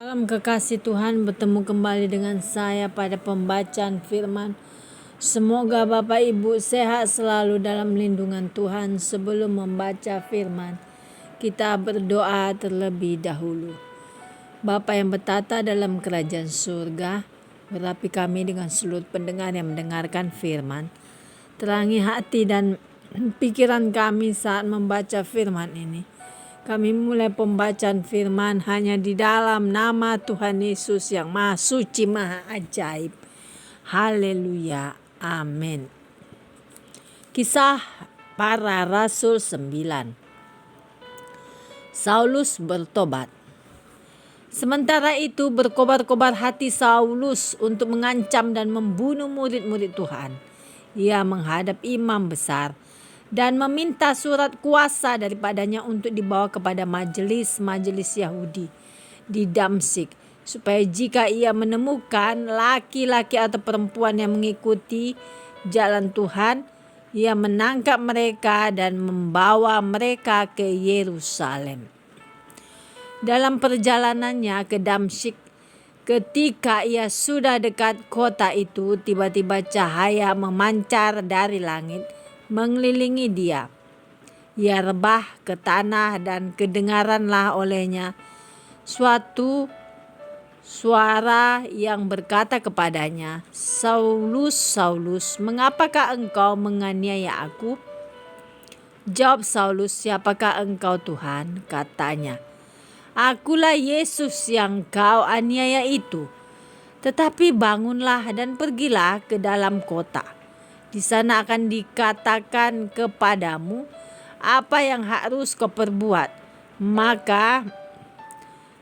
Dalam kekasih Tuhan, bertemu kembali dengan saya pada pembacaan firman. Semoga Bapak Ibu sehat selalu dalam lindungan Tuhan. Sebelum membaca firman, kita berdoa terlebih dahulu. Bapa yang bertata dalam kerajaan surga, berapi kami dengan seluruh pendengar yang mendengarkan firman. Terangi hati dan pikiran kami saat membaca firman ini. Kami mulai pembacaan firman hanya di dalam nama Tuhan Yesus yang Maha Suci, Maha Ajaib. Haleluya. Amin. Kisah para Rasul 9. Saulus bertobat. Sementara itu berkobar-kobar hati Saulus untuk mengancam dan membunuh murid-murid Tuhan. Ia menghadap imam besar dan meminta surat kuasa daripadanya untuk dibawa kepada majelis-majelis Yahudi di Damsyik, supaya jika ia menemukan laki-laki atau perempuan yang mengikuti jalan Tuhan, ia menangkap mereka dan membawa mereka ke Yerusalem. Dalam perjalanannya ke Damsyik, ketika ia sudah dekat kota itu, tiba-tiba cahaya memancar dari langit mengelilingi dia. Ia rebah ke tanah dan kedengaranlah olehnya suatu suara yang berkata kepadanya, "Saulus, Saulus, mengapakah engkau menganiaya aku?" Jawab Saulus, "Siapakah engkau Tuhan?" Katanya, "Akulah Yesus yang kau aniaya itu. Tetapi bangunlah dan pergilah ke dalam kota. Di sana akan dikatakan kepadamu apa yang harus kau perbuat." Maka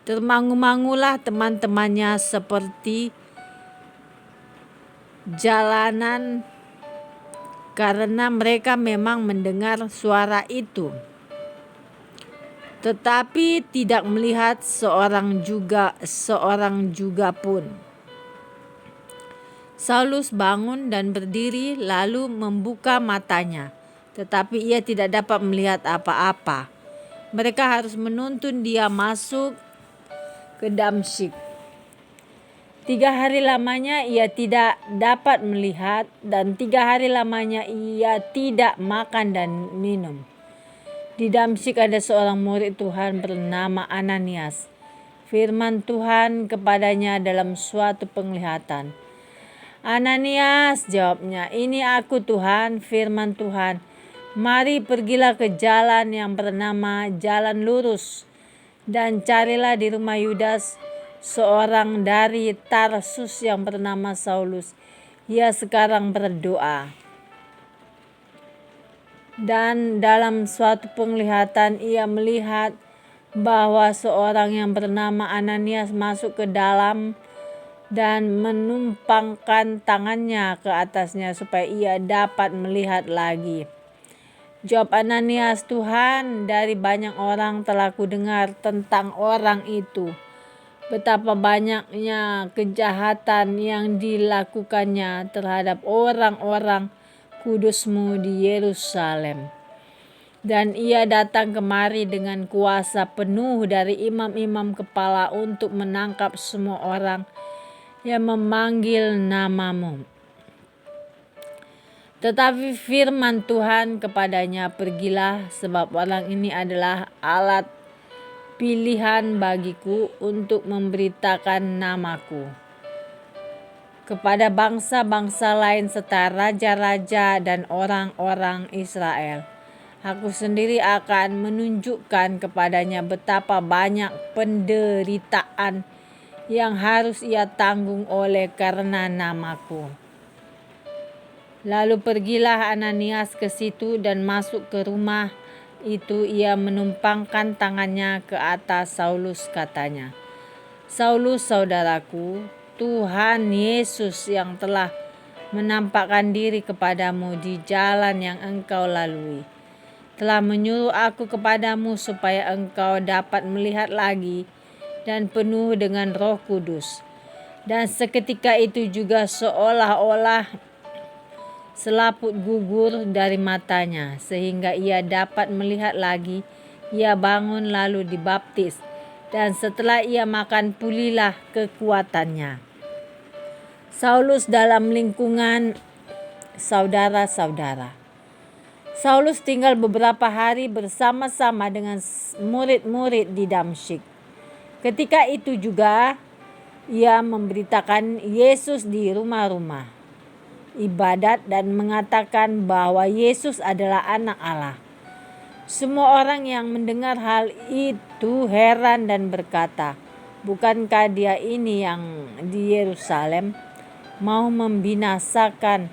termangu-mangulah teman-temannya seperti jalanan, karena mereka memang mendengar suara itu, tetapi tidak melihat seorang juga pun. Saulus bangun dan berdiri lalu membuka matanya, tetapi ia tidak dapat melihat apa-apa. Mereka harus menuntun dia masuk ke Damsyik. 3 hari lamanya ia tidak dapat melihat, dan 3 hari lamanya ia tidak makan dan minum. Di Damsyik ada seorang murid Tuhan bernama Ananias. Firman Tuhan kepadanya dalam suatu penglihatan. "Ananias," jawabnya. "Ini aku Tuhan." Firman Tuhan, "Mari pergilah ke jalan yang bernama Jalan Lurus, dan carilah di rumah Yudas seorang dari Tarsus yang bernama Saulus. Ia sekarang berdoa." Dan dalam suatu penglihatan ia melihat bahwa seorang yang bernama Ananias masuk ke dalam dan menumpangkan tangannya ke atasnya supaya ia dapat melihat lagi. Jawab Ananias, "Tuhan, dari banyak orang telah kudengar tentang orang itu, betapa banyaknya kejahatan yang dilakukannya terhadap orang-orang kudus-Mu di Yerusalem. Dan ia datang kemari dengan kuasa penuh dari imam-imam kepala untuk menangkap semua orang yang memanggil nama-Mu." Tetapi firman Tuhan kepadanya, "Pergilah, sebab orang ini adalah alat pilihan bagiku untuk memberitakan namaku kepada bangsa-bangsa lain serta raja-raja dan orang-orang Israel. Aku sendiri akan menunjukkan kepadanya betapa banyak penderitaan yang harus ia tanggung oleh karena namaku." Lalu pergilah Ananias ke situ dan masuk ke rumah itu. Ia menumpangkan tangannya ke atas Saulus, katanya, "Saulus, saudaraku, Tuhan Yesus yang telah menampakkan diri kepadamu di jalan yang engkau lalui, telah menyuruh aku kepadamu supaya engkau dapat melihat lagi dan penuh dengan Roh Kudus." Dan seketika itu juga seolah-olah selaput gugur dari matanya, sehingga ia dapat melihat lagi. Ia bangun lalu dibaptis, dan setelah ia makan pulihlah kekuatannya. Saulus dalam lingkungan saudara-saudara. Saulus tinggal beberapa hari bersama-sama dengan murid-murid di Damsyik. Ketika itu juga ia memberitakan Yesus di rumah-rumah ibadat dan mengatakan bahwa Yesus adalah anak Allah. Semua orang yang mendengar hal itu heran dan berkata, "Bukankah dia ini yang di Yerusalem mau membinasakan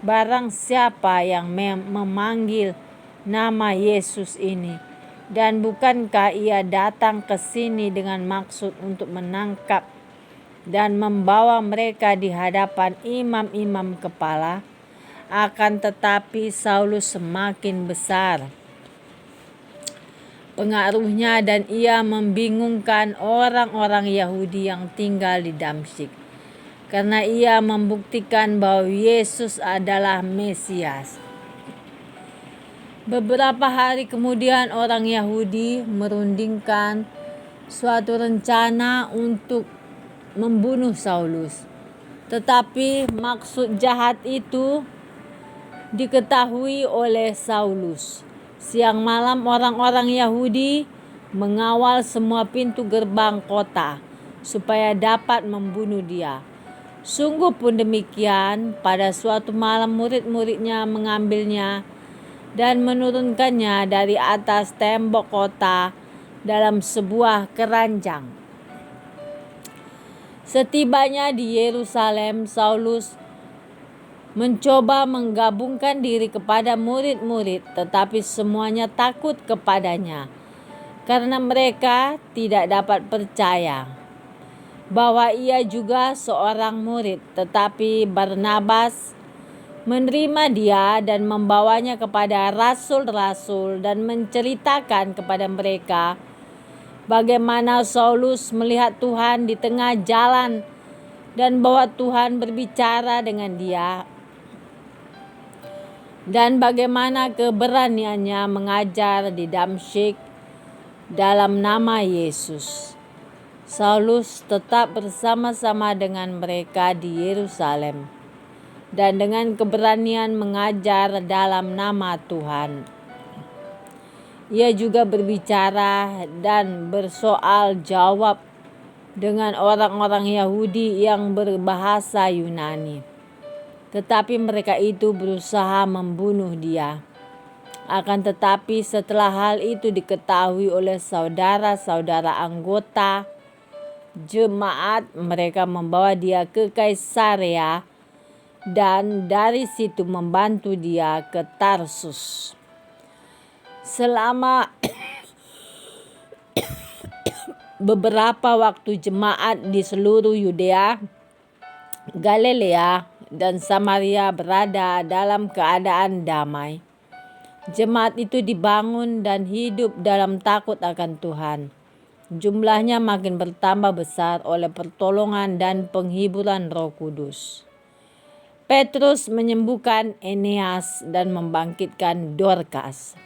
barang siapa yang memanggil nama Yesus ini? Dan bukankah ia datang ke sini dengan maksud untuk menangkap dan membawa mereka di hadapan imam-imam kepala?" Akan tetapi Saulus semakin besar pengaruhnya dan ia membingungkan orang-orang Yahudi yang tinggal di Damsyik, karena ia membuktikan bahwa Yesus adalah Mesias. Beberapa hari kemudian orang Yahudi merundingkan suatu rencana untuk membunuh Saulus. Tetapi maksud jahat itu diketahui oleh Saulus. Siang malam orang-orang Yahudi mengawal semua pintu gerbang kota supaya dapat membunuh dia. Sungguh pun demikian, pada suatu malam murid-muridnya mengambilnya dan menurunkannya dari atas tembok kota dalam sebuah keranjang. Setibanya di Yerusalem, Saulus mencoba menggabungkan diri kepada murid-murid, tetapi semuanya takut kepadanya karena mereka tidak dapat percaya bahwa ia juga seorang murid. Tetapi Barnabas menerima dia dan membawanya kepada rasul-rasul dan menceritakan kepada mereka bagaimana Saulus melihat Tuhan di tengah jalan dan bahwa Tuhan berbicara dengan dia, dan bagaimana keberaniannya mengajar di Damsyik dalam nama Yesus. Saulus tetap bersama-sama dengan mereka di Yerusalem dan dengan keberanian mengajar dalam nama Tuhan. Ia juga berbicara dan bersoal jawab dengan orang-orang Yahudi yang berbahasa Yunani. Tetapi mereka itu berusaha membunuh dia. Akan tetapi setelah hal itu diketahui oleh saudara-saudara anggota jemaat, mereka membawa dia ke Kaisarea dan dari situ membantu dia ke Tarsus. Selama beberapa waktu jemaat di seluruh Yudea, Galilea, dan Samaria berada dalam keadaan damai. Jemaat itu dibangun dan hidup dalam takut akan Tuhan. Jumlahnya makin bertambah besar oleh pertolongan dan penghiburan Roh Kudus. Petrus menyembuhkan Eneas dan membangkitkan Dorcas.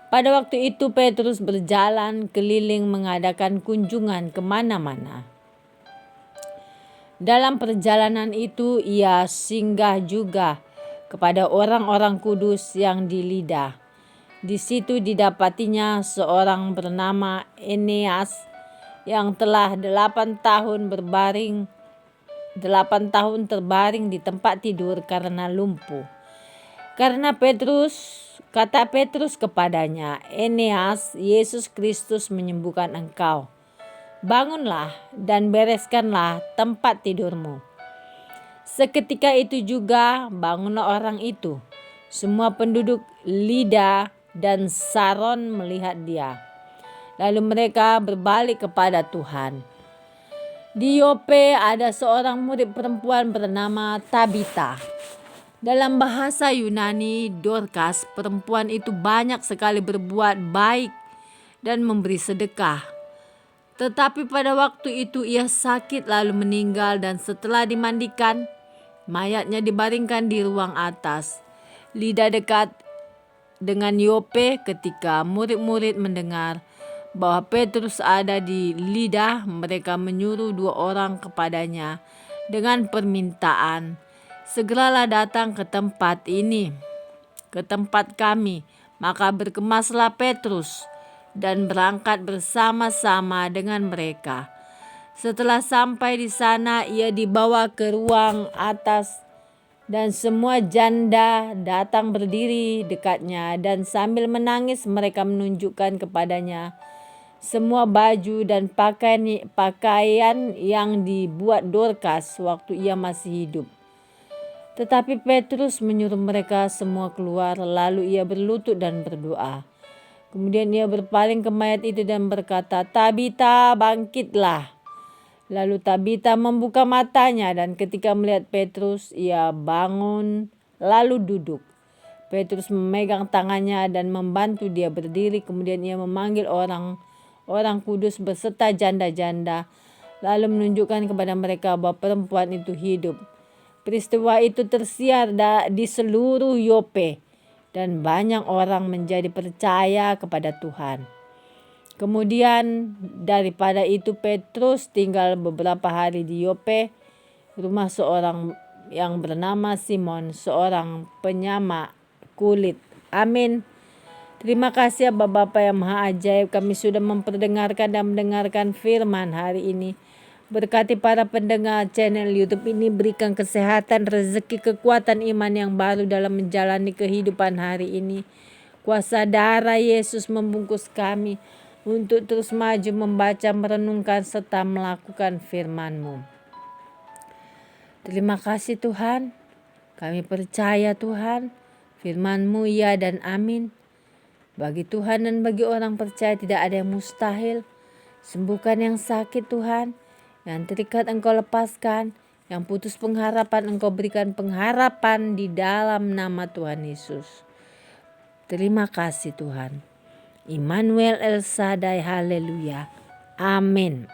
Pada waktu itu Petrus berjalan keliling mengadakan kunjungan kemana-mana. Dalam perjalanan itu ia singgah juga kepada orang-orang kudus yang di Lida. Di situ didapatinya seorang bernama Eneas yang telah 8 tahun terbaring di tempat tidur karena lumpuh. Kata Petrus kepadanya, "Eneas, Yesus Kristus menyembuhkan engkau. Bangunlah dan bereskanlah tempat tidurmu." Seketika itu juga bangunlah orang itu. Semua penduduk Lida dan Saron melihat dia. Lalu mereka berbalik kepada Tuhan. Di Yope ada seorang murid perempuan bernama Tabita. Dalam bahasa Yunani, Dorcas. Perempuan itu banyak sekali berbuat baik dan memberi sedekah. Tetapi pada waktu itu ia sakit lalu meninggal, dan setelah dimandikan, mayatnya dibaringkan di ruang atas. Lida dekat dengan Yope. Ketika murid-murid mendengar bahwa Petrus ada di Lida, mereka menyuruh 2 orang kepadanya dengan permintaan, "Segeralah datang ke tempat ini, ke tempat kami." Maka berkemaslah Petrus dan berangkat bersama-sama dengan mereka. Setelah sampai di sana, ia dibawa ke ruang atas dan semua janda datang berdiri dekatnya, dan sambil menangis mereka menunjukkan kepadanya semua baju dan pakaian yang dibuat Dorcas waktu ia masih hidup. Tetapi Petrus menyuruh mereka semua keluar, lalu ia berlutut dan berdoa. Kemudian ia berpaling ke mayat itu dan berkata, "Tabita, bangkitlah." Lalu Tabita membuka matanya, dan ketika melihat Petrus, ia bangun lalu duduk. Petrus memegang tangannya dan membantu dia berdiri. Kemudian ia memanggil orang kudus beserta janda-janda, lalu menunjukkan kepada mereka bahwa perempuan itu hidup. Peristiwa itu tersiar di seluruh Yope, dan banyak orang menjadi percaya kepada Tuhan. Kemudian daripada itu Petrus tinggal beberapa hari di Yope, rumah seorang yang bernama Simon, seorang penyamak kulit. Amin. Terima kasih ya Bapak yang Maha Ajaib, kami sudah memperdengarkan dan mendengarkan firman hari ini. Berkati para pendengar channel YouTube ini, berikan kesehatan, rezeki, kekuatan iman yang baru dalam menjalani kehidupan hari ini. Kuasa darah Yesus membungkus kami untuk terus maju membaca, merenungkan, serta melakukan firman-Mu. Terima kasih Tuhan, kami percaya Tuhan, firman-Mu ya dan amin. Bagi Tuhan dan bagi orang percaya tidak ada yang mustahil. Sembuhkan yang sakit Tuhan, yang terikat Engkau lepaskan, yang putus pengharapan Engkau berikan pengharapan di dalam nama Tuhan Yesus. Terima kasih Tuhan. Immanuel El Shaddai, haleluya. Amin.